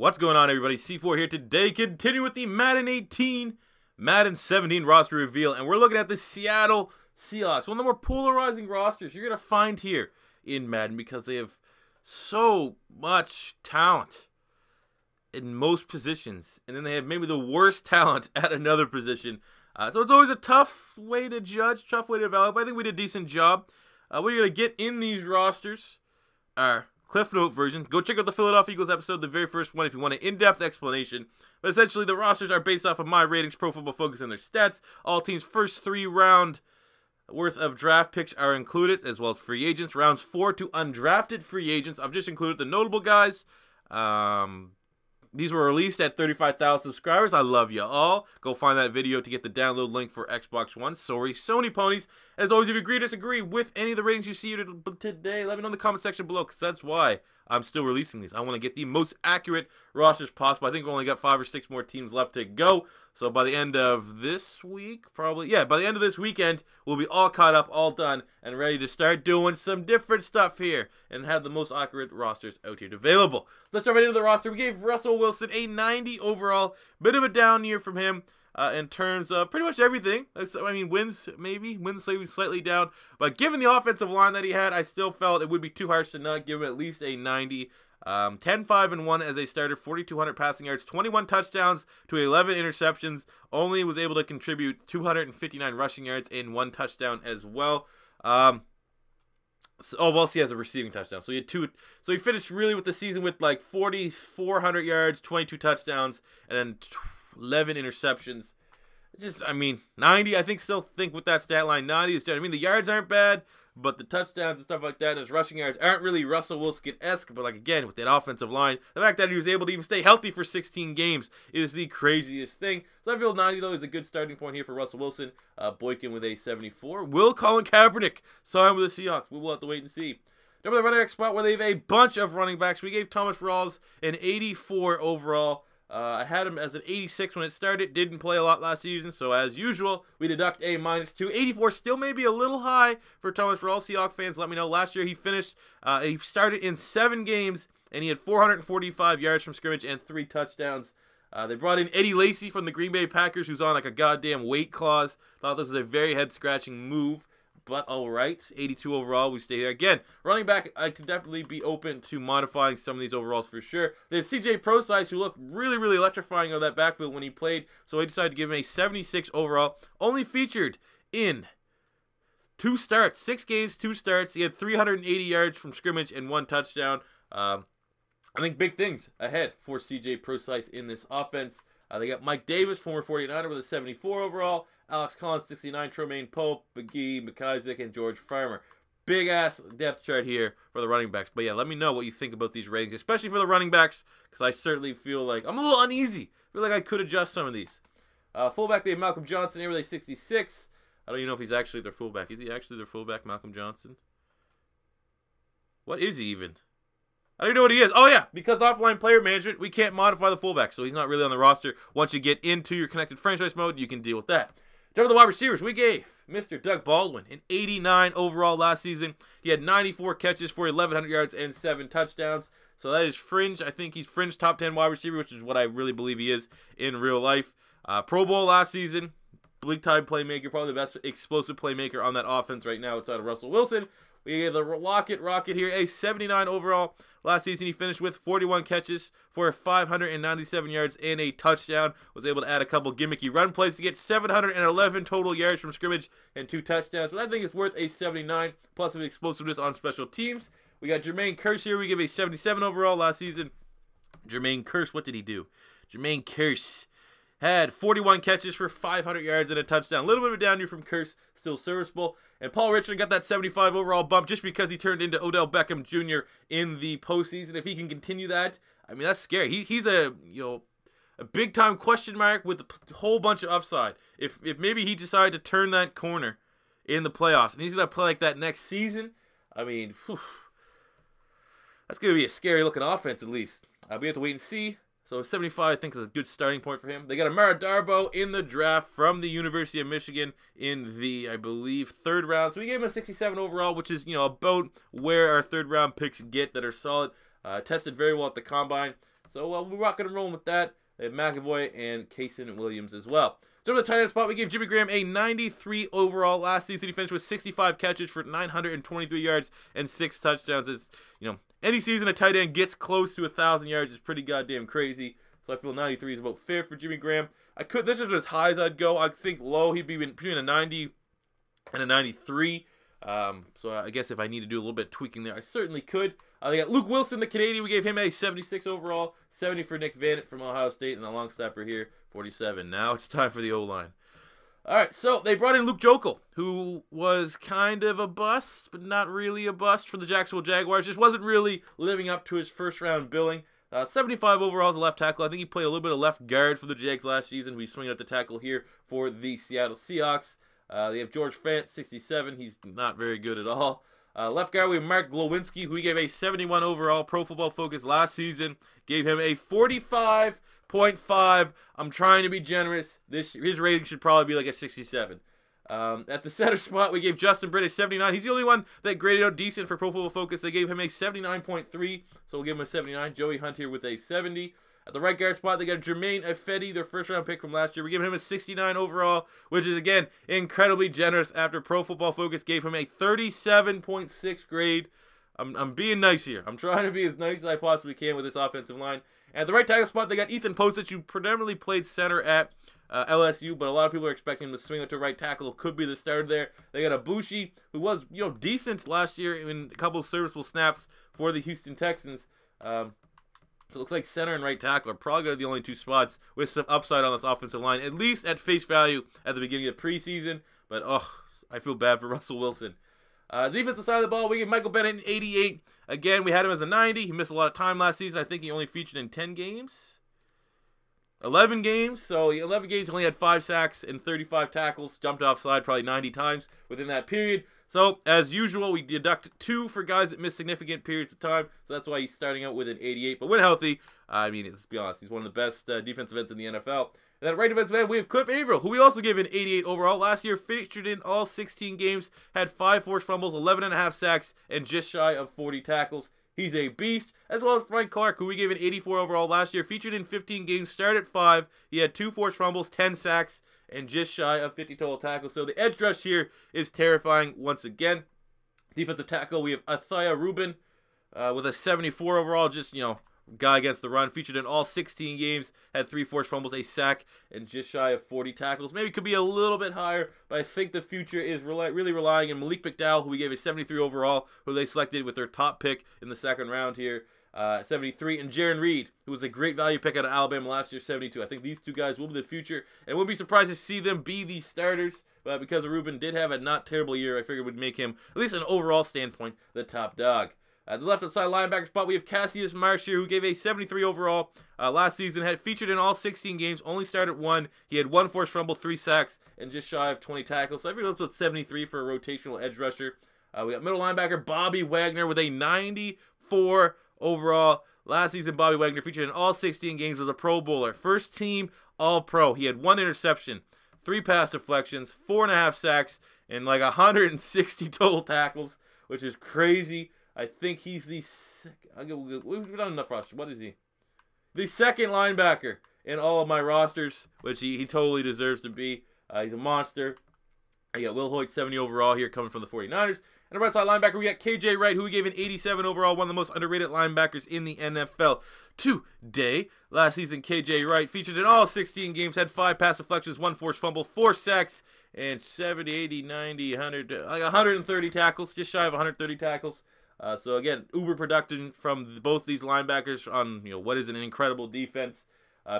What's going on, everybody? C4 here today. Continue with the Madden 18, Madden 17 roster reveal, and we're looking at the Seattle Seahawks, one of the more polarizing rosters you're going to find here in Madden because they have so much talent in most positions, and then they have maybe the worst talent at another position. So it's always a tough way to judge, tough way to evaluate, but I think we did a decent job. What you're going to get in these rosters are Cliff Note version. Go check out the Philadelphia Eagles episode, the very first one, if you want an in-depth explanation. But essentially, the rosters are based off of my ratings, Pro Football Focus, and their stats. All teams' first 3 round worth of draft picks are included, as well as free agents. Rounds 4 to undrafted free agents. I've just included the notable guys. These were released at 35,000 subscribers. I love you all. Go find that video to get the download link for Xbox One. Sorry, Sony ponies. As always, if you agree or disagree with any of the ratings you see today, let me know in the comment section below, because that's why I'm still releasing these. I want to get the most accurate rosters possible. I think we only got 5 or 6 more teams left to go. So by the end of this week, by the end of this weekend, we'll be all caught up, all done, and ready to start doing some different stuff here and have the most accurate rosters out here available. Let's jump right into the roster. We gave Russell Wilson a 90 overall. Bit of a down year from him in terms of pretty much everything. I mean, wins slightly down. But given the offensive line that he had, I still felt it would be too harsh to not give him at least a 90. 10-5-1 as a starter, 4,200 passing yards, 21 touchdowns to 11 interceptions. Only was able to contribute 259 rushing yards and 1 touchdown as well. He has a receiving touchdown. So he had 2. So he finished really with the season with like 4,400 yards, 22 touchdowns, and then 11 interceptions. Just, I mean, 90. I still think with that stat line, 90 is done. I mean, the yards aren't bad, but the touchdowns and stuff like that and his rushing yards aren't really Russell Wilson-esque. But like, again, with that offensive line, the fact that he was able to even stay healthy for 16 games is the craziest thing. So I feel 90, though, is a good starting point here for Russell Wilson. Boykin with a 74. Will Colin Kaepernick sign with the Seahawks? We will have to wait and see. Number the running back spot where they have a bunch of running backs. We gave Thomas Rawls an 84 overall. I had him as an 86 when it started. Didn't play a lot last season, so as usual, we deduct a -2. 84 still may be a little high for Thomas Rawls. Seahawks fans, let me know. Last year, he started in 7 games, and he had 445 yards from scrimmage and 3 touchdowns. They brought in Eddie Lacy from the Green Bay Packers, who's on like a goddamn weight clause. Thought this was a very head-scratching move. But all right, 82 overall, we stay there. Again, running back, I could definitely be open to modifying some of these overalls for sure. They have CJ Prosise, who looked really, really electrifying on that backfield when he played. So I decided to give him a 76 overall. Only featured in 2 starts, 6 games, 2 starts. He had 380 yards from scrimmage and 1 touchdown. I think big things ahead for CJ Prosise in this offense. They got Mike Davis, former 49er, with a 74 overall. Alex Collins, 69. Tremaine Pope, McGee, McIsaac, and George Farmer. Big-ass depth chart here for the running backs. But yeah, let me know what you think about these ratings, especially for the running backs, because I certainly feel like I'm a little uneasy. I feel like I could adjust some of these. Fullback, they have Malcolm Johnson here with a 66. I don't even know if he's actually their fullback. Is he actually their fullback, Malcolm Johnson? What is he even? I don't even know what he is. Oh, yeah, because offline player management, we can't modify the fullback, so he's not really on the roster. Once you get into your connected franchise mode, you can deal with that. Jump to the wide receivers. We gave Mr. Doug Baldwin an 89 overall last season. He had 94 catches for 1,100 yards and 7 touchdowns. So that is fringe. I think he's fringe top 10 wide receiver, which is what I really believe he is in real life. Pro Bowl last season. Big-time playmaker, probably the best explosive playmaker on that offense right now outside of Russell Wilson. We gave the Rocket here a 79 overall. Last season, he finished with 41 catches for 597 yards and a touchdown. Was able to add a couple gimmicky run plays to get 711 total yards from scrimmage and 2 touchdowns. So I think it's worth a 79, plus of explosiveness on special teams. We got Jermaine Kearse here. We give a 77 overall last season. Jermaine Kearse, what did he do? Jermaine Kearse had 41 catches for 500 yards and a touchdown. A little bit of a down year from Kearse, still serviceable. And Paul Richardson got that 75 overall bump just because he turned into Odell Beckham Jr. in the postseason. If he can continue that, I mean, that's scary. He's a big-time question mark with a whole bunch of upside. If maybe he decided to turn that corner in the playoffs, and he's going to play like that next season, I mean, that's going to be a scary-looking offense at least. We have to wait and see. So 75, I think, is a good starting point for him. They got Amara Darboh in the draft from the University of Michigan in the, I believe, 3rd round. So we gave him a 67 overall, which is, about where our 3rd round picks get that are solid. Tested very well at the combine. So we're rocking and rolling with that. They have McAvoy and Kaysen Williams as well. So the tight end spot, we gave Jimmy Graham a 93 overall. Last season, he finished with 65 catches for 923 yards and 6 touchdowns. As you know, any season a tight end gets close to 1,000 yards is pretty goddamn crazy. So I feel 93 is about fair for Jimmy Graham. This is as high as I'd go. I think low, he'd be between a 90 and a 93. So I guess if I need to do a little bit of tweaking there, I certainly could. They got Luke Wilson, the Canadian. We gave him a 76 overall, 70 for Nick Bennett from Ohio State, and a long snapper here, 47. Now it's time for the O-line. All right, so they brought in Luke Joeckel, who was kind of a bust, but not really a bust for the Jacksonville Jaguars. Just wasn't really living up to his first-round billing. 75 overall as a left tackle. I think he played a little bit of left guard for the Jags last season. He's swinging up the tackle here for the Seattle Seahawks. They have George Fant, 67. He's not very good at all. Left guard, we have Mark Glowinski, who we gave a 71 overall. Pro Football Focus last season gave him a 45.5. I'm trying to be generous. His rating should probably be like a 67. At the center spot, we gave Justin Britt a 79. He's the only one that graded out decent for Pro Football Focus. They gave him a 79.3, so we'll give him a 79. Joey Hunt here with a 70. At the right guard spot, they got Jermaine Fetty, their first-round pick from last year. We're giving him a 69 overall, which is, again, incredibly generous after Pro Football Focus gave him a 37.6 grade. I'm being nice here. I'm trying to be as nice as I possibly can with this offensive line. At the right tackle spot, they got Ethan Posich, who predominantly played center at LSU, but a lot of people are expecting him to swing out to right tackle. Could be the starter there. They got Ibushi, who was decent last year in a couple of serviceable snaps for the Houston Texans. So it looks like center and right tackle are probably going to be the only two spots with some upside on this offensive line, at least at face value at the beginning of the preseason. But, I feel bad for Russell Wilson. Defensive side of the ball, we get Michael Bennett in 88. Again, we had him as a 90. He missed a lot of time last season. I think he only featured in 10 games. 11 games. So 11 games, he only had 5 sacks and 35 tackles. Jumped offside probably 90 times within that period. So, as usual, we deduct 2 for guys that miss significant periods of time. So that's why he's starting out with an 88. But when healthy, I mean, let's be honest, he's one of the best defensive ends in the NFL. And then right defensive end, we have Cliff Averill, who we also gave an 88 overall. Last year, featured in all 16 games, had 5 forced fumbles, 11.5 sacks, and just shy of 40 tackles. He's a beast. As well as Frank Clark, who we gave an 84 overall last year, featured in 15 games, started 5. He had 2 forced fumbles, 10 sacks, and just shy of 50 total tackles. So the edge rush here is terrifying once again. Defensive tackle, we have Athaya Rubin with a 74 overall, just, guy against the run. Featured in all 16 games, had 3 forced fumbles, a sack, and just shy of 40 tackles. Maybe could be a little bit higher, but I think the future is really relying on Malik McDowell, who we gave a 73 overall, who they selected with their top pick in the second round here. 73, and Jaron Reed, who was a great value pick out of Alabama last year, 72. I think these two guys will be the future, and wouldn't be surprised to see them be the starters, but because Rubin did have a not terrible year, I figured it would make him, at least an overall standpoint, the top dog. At the left side linebacker spot, we have Cassius Marsh here, who gave a 73 overall last season, had featured in all 16 games, only started 1. He had 1 forced fumble, 3 sacks, and just shy of 20 tackles. So I figured that's 73 for a rotational edge rusher. We got middle linebacker Bobby Wagner with a 94 overall. Last season, Bobby Wagner featured in all 16 games, was a Pro Bowler. First team All-Pro. He had 1 interception, 3 pass deflections, 4.5 sacks, and like 160 total tackles, which is crazy. I think he's the second. We've done enough roster. What is he? The second linebacker in all of my rosters, which he totally deserves to be. He's a monster. I got Will Hoyt, 70 overall here, coming from the 49ers. And the right side linebacker, we got KJ Wright, who we gave an 87 overall, one of the most underrated linebackers in the NFL today. Last season, KJ Wright featured in all 16 games, had 5 pass deflections, 1 forced fumble, 4 sacks, and 70, 80, 90, 100, like 130 tackles, just shy of 130 tackles. So again, uber production from both these linebackers on what is an incredible defense.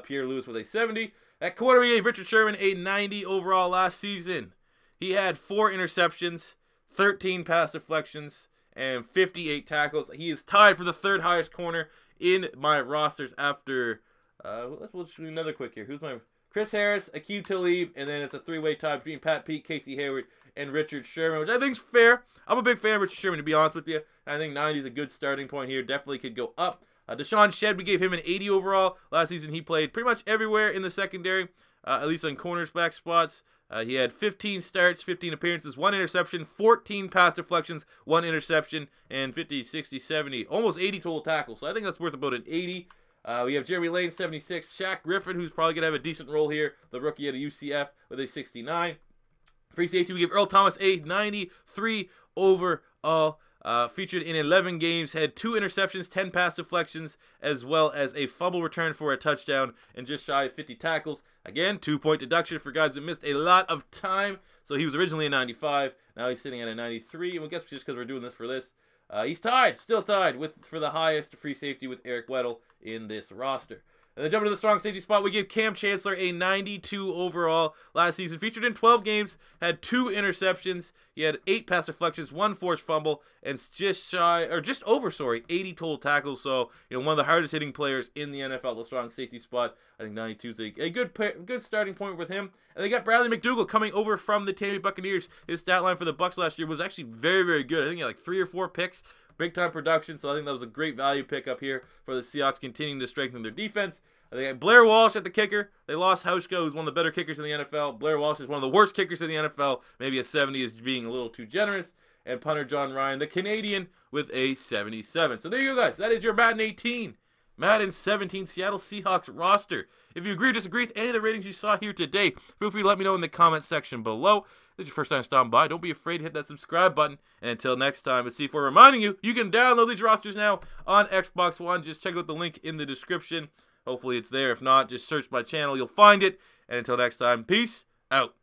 Pierre Lewis with a 70. At corner, we gave Richard Sherman a 90 overall last season. He had 4 interceptions, 13 pass deflections, and 58 tackles. He is tied for the 3rd highest corner in my rosters after. We'll do another quick here. Who's my Chris Harris, Aqib Talib, and then it's a 3-way tie between Pat Pete, Casey Hayward, and Richard Sherman, which I think is fair. I'm a big fan of Richard Sherman, to be honest with you. I think 90 is a good starting point here. Definitely could go up. Deshaun Shedd, we gave him an 80 overall. Last season, he played pretty much everywhere in the secondary, at least on cornerback spots. He had 15 starts, 15 appearances, 1 interception, 14 pass deflections, 1 interception, and 50, 60, 70, almost 80 total tackles. So I think that's worth about an 80. We have Jeremy Lane, 76. Shaq Griffin, who's probably going to have a decent role here, the rookie at a UCF with a 69. Free safety, we give Earl Thomas a 93 overall. Featured in 11 games, had 2 interceptions, 10 pass deflections, as well as a fumble return for a touchdown, and just shy of 50 tackles. Again, 2-point deduction for guys who missed a lot of time. So he was originally a 95. Now he's sitting at a 93. And I guess just because we're doing this for this, he's still tied for the highest free safety with Eric Weddle in this roster. And then jumping to the strong safety spot, we give Cam Chancellor a 92 overall last season. Featured in 12 games, had 2 interceptions. He had 8 pass deflections, 1 forced fumble, and just over 80 total tackles. So, one of the hardest hitting players in the NFL, the strong safety spot. I think 92 is a good starting point with him. And they got Bradley Mcdouga coming over from the Tampa Bay Buccaneers. His stat line for the Bucs last year was actually very, very good. I think he had like 3 or 4 picks. Big time production, so I think that was a great value pickup here for the Seahawks, continuing to strengthen their defense. They got Blair Walsh at the kicker. They lost Hauschka, who's one of the better kickers in the NFL. Blair Walsh is one of the worst kickers in the NFL. Maybe a 70 is being a little too generous. And punter John Ryan, the Canadian, with a 77. So there you go, guys. That is your Madden 18, Madden 17 Seattle Seahawks roster. If you agree or disagree with any of the ratings you saw here today, feel free to let me know in the comment section below. If this is your first time stopping by, don't be afraid to hit that subscribe button. And until next time, it's C4 reminding you, you can download these rosters now on Xbox One. Just check out the link in the description. Hopefully it's there. If not, just search my channel. You'll find it. And until next time, peace out.